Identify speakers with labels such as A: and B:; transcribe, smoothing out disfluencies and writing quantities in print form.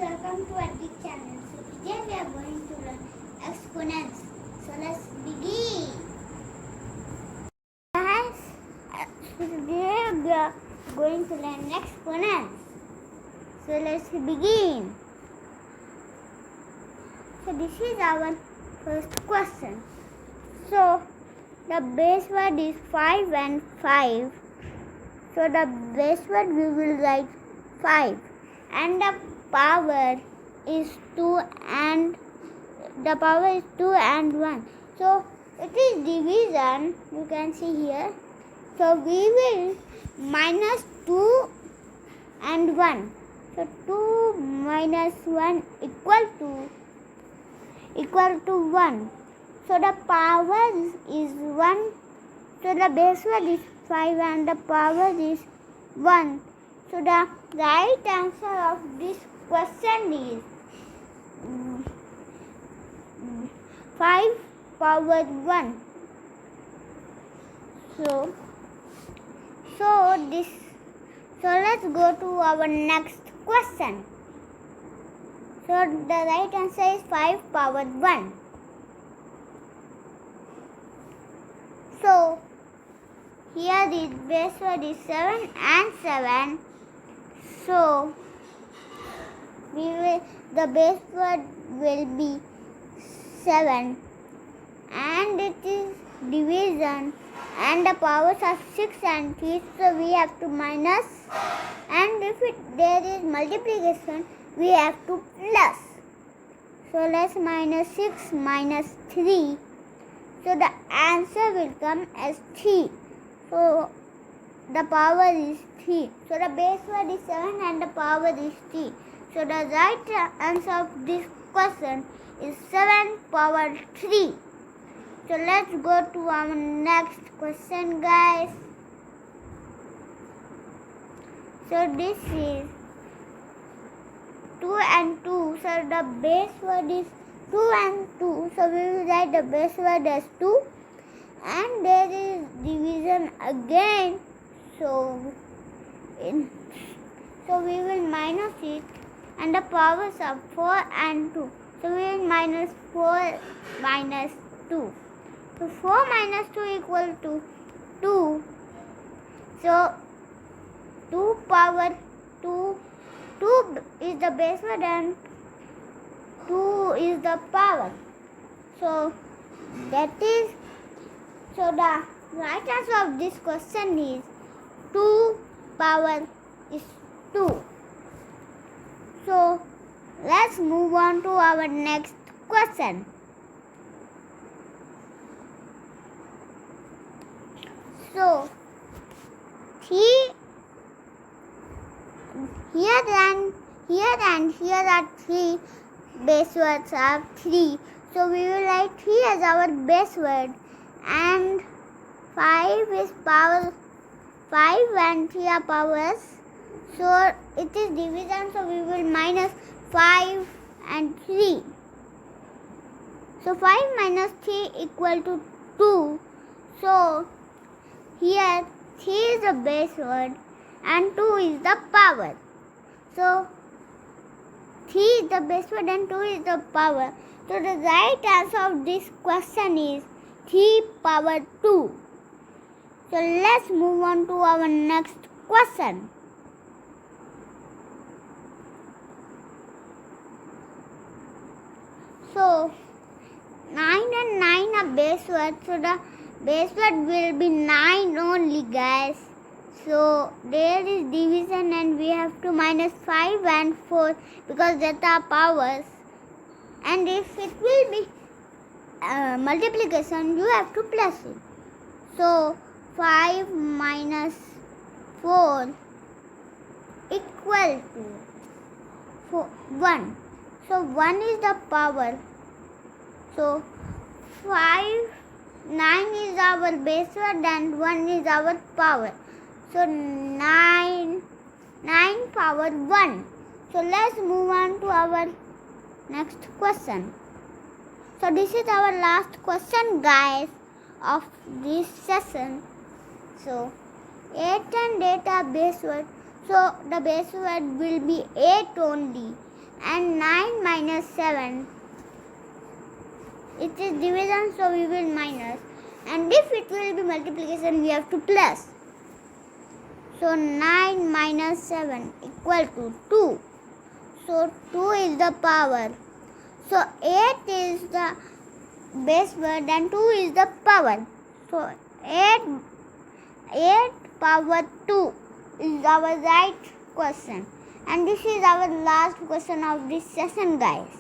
A: welcome to our big channel. So today we are going to learn exponents. So let's begin. Guys, today we are going to learn exponents. So let's begin. So this is our first question. So the base word is 5 and 5. So the base word we will write 5. And the power is 2 and 1. So it is division, you can see here. So we will minus 2 and 1. So 2 minus 1 equal to 1. So the power is 1. So the base word is 5 and the power is 1. So the right answer of this question is 5 power 1. So let's go to our next question. So the right answer is 5 power 1. So here the base word is 7 and 7. So the base word will be 7 and it is division and the powers are 6 and 3, so we have to minus, and if there is multiplication we have to plus. So let's minus 6 minus 3. So the answer will come as 3. So the power is 3. So the base word is 7 and the power is 3. So the right answer of this question is 7 power 3. So let's go to our next question, guys. So this is 2 and 2. So the base word is 2 and 2. So we will write the base word as 2. And there is division again. So we will minus it. And the powers are 4 and 2. So we will minus 4 minus 2. So 4 minus 2 equal to 2. So 2 power 2. 2 is the base word and 2 is the power. So so the right answer of this question is 2 power is 2. So let's move on to our next question. So here are 3 base words are 3. So we will write 3 as our base word, and 5 is power 5 and 3 are powers. So it is division, so we will minus 5 and 3. So 5 minus 3 equal to 2. So here 3 is the base word and 2 is the power. So 3 is the base word and 2 is the power. So the right answer of this question is 3 power 2. So let's move on to our next question. So 9 and 9 are base words. So the base word will be 9 only, guys. So there is division and we have to minus 5 and 4 because that are powers. And if it will be multiplication, you have to plus it. So 5 minus 4 equal to 1. So 1 is the power. So 9 is our base word and 1 is our power. So 9 power 1. So let's move on to our next question. So this is our last question, guys, of this session. So 8 and 8 are base word. So the base word will be 8 only. and 9 minus 7. It is division, so we will minus. And if it will be multiplication, we have to plus. So 9 minus 7 equal to 2. So 2 is the power. So 8 is the base word and 2 is the power. So 8 power 2 is our right question. And this is our last question of this session, guys.